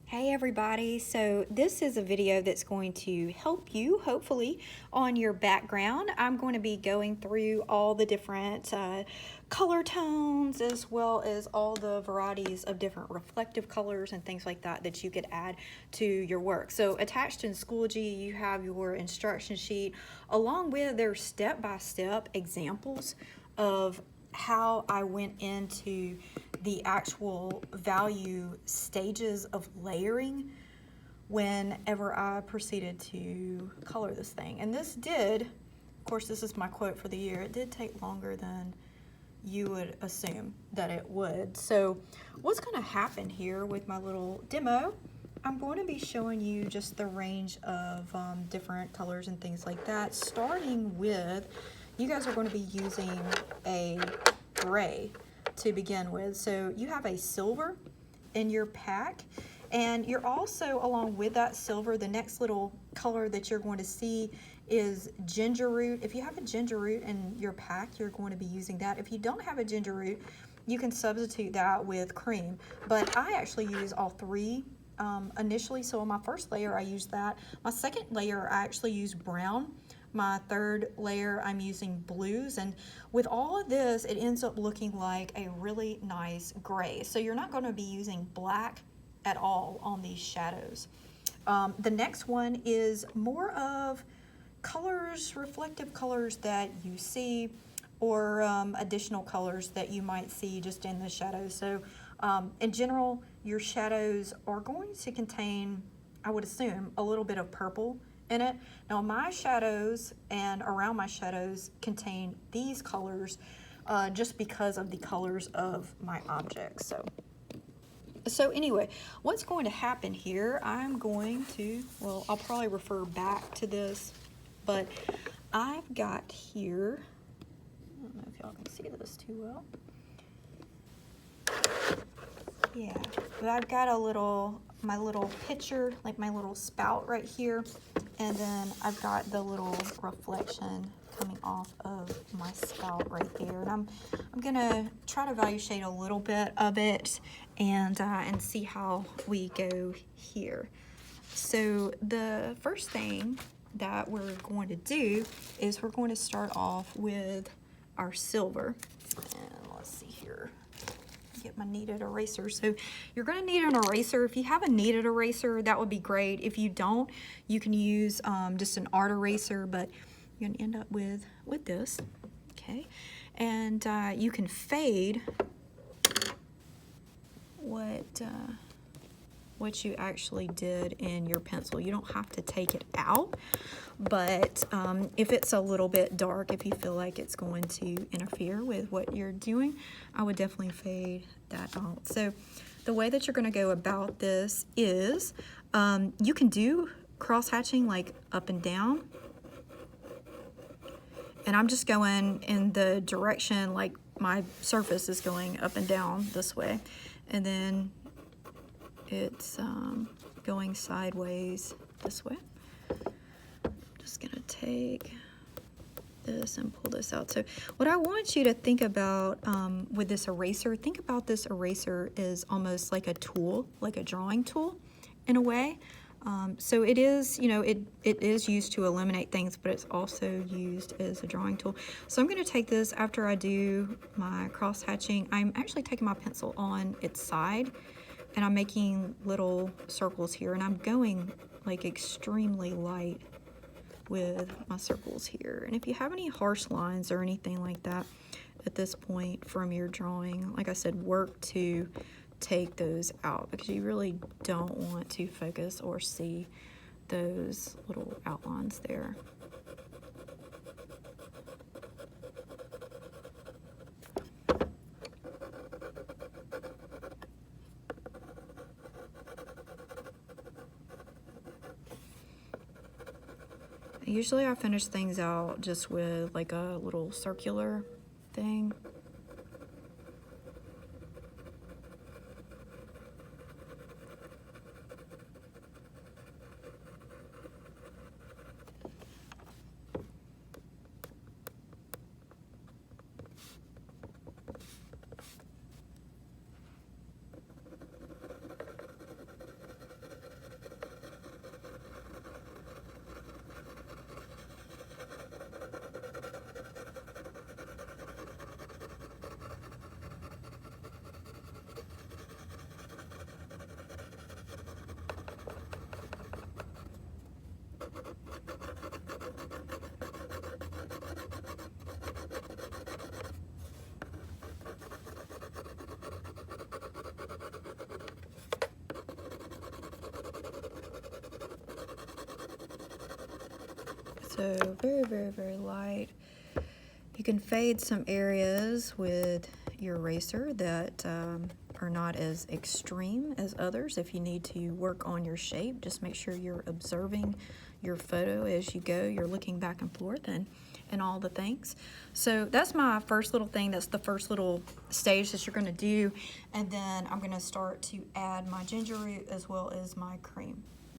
Hey everybody, so this is a video that's going to help you hopefully on your background. I'm going to be going through all the different color tones as well as all the varieties of different reflective colors and things like that that you could add to your work. So attached in Schoology you have your instruction sheet along with their step-by-step examples of how I went into the actual value stages of layering whenever I proceeded to color this thing. And this did, of course this is my quote for the year, it did take longer than you would assume that it would. So what's going to happen here with my little demo, I'm going to be showing you just the range of different colors and things like that, starting with, you guys are going to be using a gray to begin with. So you have a silver in your pack, and you're also, along with that silver, the next little color that you're going to see is ginger root. If you have a ginger root in your pack, you're going to be using that. If you don't have a ginger root, you can substitute that with cream. But I actually use all three initially. So on my first layer, I used that. My second layer, I actually used brown. My third layer, I'm using blues, and with all of this, it ends up looking like a really nice gray. So you're not going to be using black at all on these shadows. The next one is more of colors, reflective colors that you see, or additional colors that you might see just in the shadows. So in general, your shadows are going to contain, I would assume, a little bit of purple in it. Now my shadows and around my shadows contain these colors just because of the colors of my objects. So anyway, what's going to happen here, I'm going to, well, I'll probably refer back to this, but I've got here, I don't know if y'all can see this too well. Yeah, but I've got my little pitcher, like my little spout right here, and then I've got the little reflection coming off of my spout right there. And I'm gonna try to value shade a little bit of it and see how we go here. So the first thing that we're going to do is we're going to start off with our silver. And let's see here. Get my kneaded eraser. So you're going to need an eraser. If you have a kneaded eraser, that would be great. If you don't, you can use just an art eraser, but you're going to end up with this. Okay, and you can fade what you actually did in your pencil. You don't have to take it out, but if it's a little bit dark, if you feel like it's going to interfere with what you're doing, I would definitely fade that out. So the way that you're going to go about this is you can do cross hatching like up and down, and I'm just going in the direction like my surface is going up and down this way, and then it's going sideways this way. Just gonna take this and pull this out. So what I want you to think about with this eraser, think about this eraser is almost like a tool, like a drawing tool in a way. So it is, you know, it is used to eliminate things, but it's also used as a drawing tool. So I'm going to take this after I do my cross hatching. I'm actually taking my pencil on its side, and I'm making little circles here, and I'm going like extremely light with my circles here. And if you have any harsh lines or anything like that at this point from your drawing, like I said, work to take those out, because you really don't want to focus or see those little outlines there. Usually I finish things out just with like a little circular thing. So very, very, very light. You can fade some areas with your eraser that are not as extreme as others. If you need to work on your shape, just make sure you're observing your photo as you go. You're looking back and forth and all the things. So that's my first little thing. That's the first little stage that you're going to do. And then I'm going to start to add my ginger root as well as my cream.